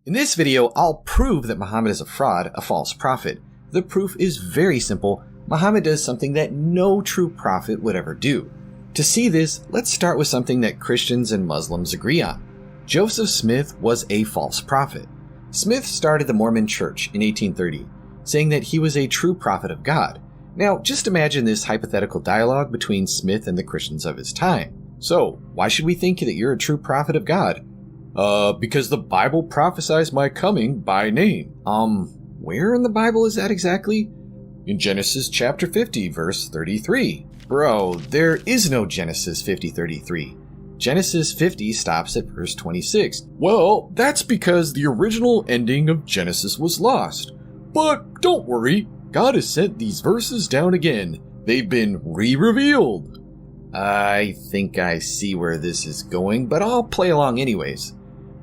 In this video, I'll prove that Muhammad is a fraud, a false prophet. The proof is very simple. Muhammad does something that no true prophet would ever do. To see this, let's start with something that Christians and Muslims agree on. Joseph Smith was a false prophet. Smith started the Mormon Church in 1830, saying that he was a true prophet of God. Now, just imagine this hypothetical dialogue between Smith and the Christians of his time. So, why should we think that you're a true prophet of God? Because the Bible prophesies my coming by name. Where in the Bible is that exactly? In Genesis chapter 50, verse 33. Bro, there is no Genesis 50:33. Genesis 50 stops at verse 26. Well, that's because the original ending of Genesis was lost. But don't worry, God has sent these verses down again. They've been re-revealed. I think I see where this is going, but I'll play along anyways.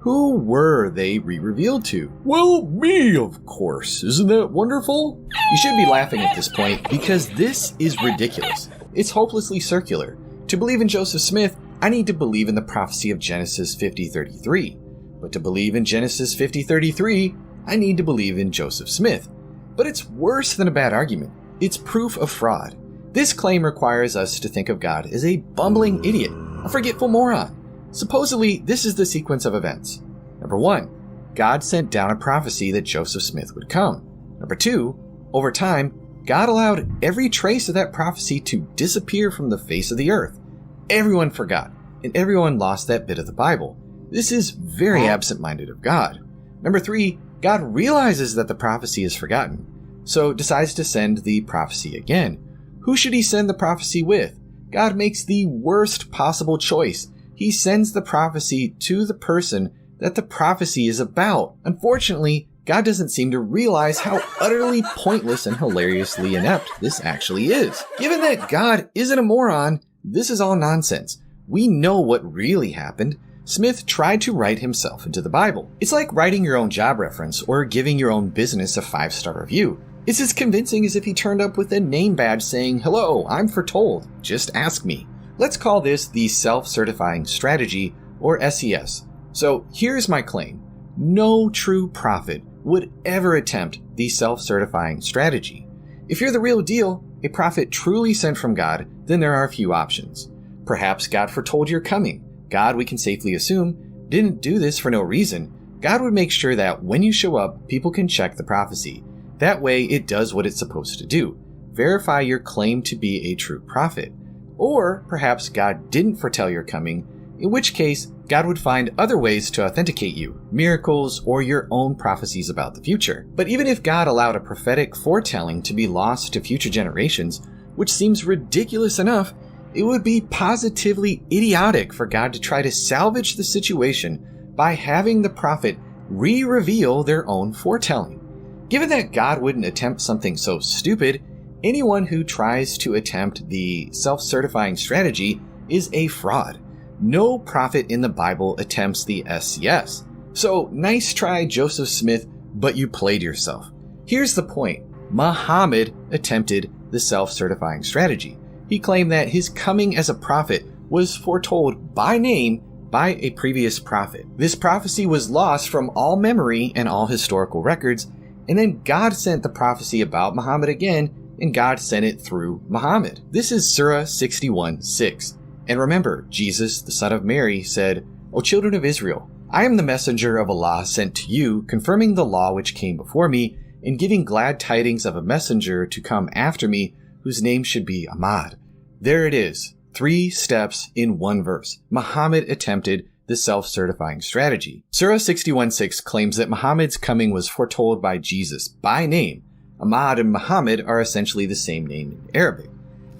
Who were they re-revealed to? Well, me, of course. Isn't that wonderful? You should be laughing at this point, because this is ridiculous. It's hopelessly circular. To believe in Joseph Smith, I need to believe in the prophecy of Genesis 50:33. But to believe in Genesis 50:33, I need to believe in Joseph Smith. But it's worse than a bad argument. It's proof of fraud. This claim requires us to think of God as a bumbling idiot, a forgetful moron. Supposedly, this is the sequence of events. Number 1, God sent down a prophecy that Joseph Smith would come. Number 2, over time, God allowed every trace of that prophecy to disappear from the face of the earth. Everyone forgot, and everyone lost that bit of the Bible. This is very absent-minded of God. Number 3, God realizes that the prophecy is forgotten, so decides to send the prophecy again. Who should he send the prophecy with? God makes the worst possible choice. He sends the prophecy to the person that the prophecy is about. Unfortunately, God doesn't seem to realize how utterly pointless and hilariously inept this actually is. Given that God isn't a moron, this is all nonsense. We know what really happened. Smith tried to write himself into the Bible. It's like writing your own job reference or giving your own business a 5-star review. It's as convincing as if he turned up with a name badge saying, "Hello, I'm foretold. Just ask me." Let's call this the self-certifying strategy, or SES. So here's my claim. No true prophet would ever attempt the self-certifying strategy. If you're the real deal, a prophet truly sent from God, then there are a few options. Perhaps God foretold your coming. God, we can safely assume, didn't do this for no reason. God would make sure that when you show up, people can check the prophecy. That way it does what it's supposed to do. Verify your claim to be a true prophet. Or perhaps God didn't foretell your coming, in which case God would find other ways to authenticate you, miracles, or your own prophecies about the future. But even if God allowed a prophetic foretelling to be lost to future generations, which seems ridiculous enough, it would be positively idiotic for God to try to salvage the situation by having the prophet re-reveal their own foretelling. Given that God wouldn't attempt something so stupid, anyone who tries to attempt the self-certifying strategy is a fraud. No prophet in the Bible attempts the SES. So nice try, Joseph Smith, but you played yourself. Here's the point. Muhammad attempted the self-certifying strategy. He claimed that his coming as a prophet was foretold by name by a previous prophet. This prophecy was lost from all memory and all historical records, and then God sent the prophecy about Muhammad again, and God sent it through Muhammad. This is Surah 61:6. And remember, Jesus, the son of Mary, said, "O children of Israel, I am the messenger of Allah sent to you, confirming the law which came before me, and giving glad tidings of a messenger to come after me, whose name should be Ahmad." There it is. 3 steps in 1 verse. Muhammad attempted the self-certifying strategy. Surah 61:6 claims that Muhammad's coming was foretold by Jesus by name. Ahmad and Muhammad are essentially the same name in Arabic.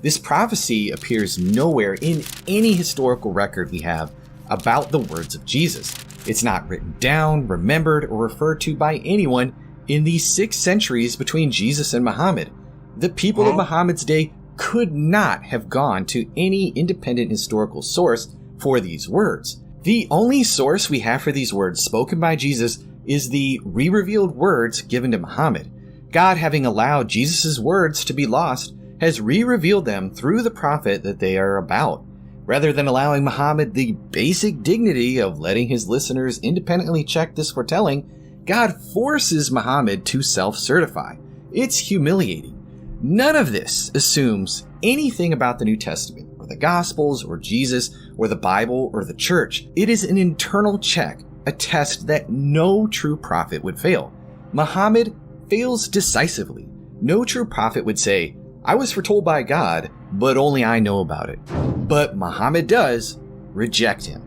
This prophecy appears nowhere in any historical record we have about the words of Jesus. It's not written down, remembered, or referred to by anyone in the 6 centuries between Jesus and Muhammad. The people of Muhammad's day could not have gone to any independent historical source for these words. The only source we have for these words spoken by Jesus is the re-revealed words given to Muhammad. God, having allowed Jesus' words to be lost, has re-revealed them through the prophet that they are about. Rather than allowing Muhammad the basic dignity of letting his listeners independently check this foretelling, God forces Muhammad to self-certify. It's humiliating. None of this assumes anything about the New Testament, or the Gospels, or Jesus, or the Bible, or the church. It is an internal check, a test that no true prophet would fail. Muhammad fails decisively. No true prophet would say, I was foretold by God, but only I know about it. But Muhammad does reject him.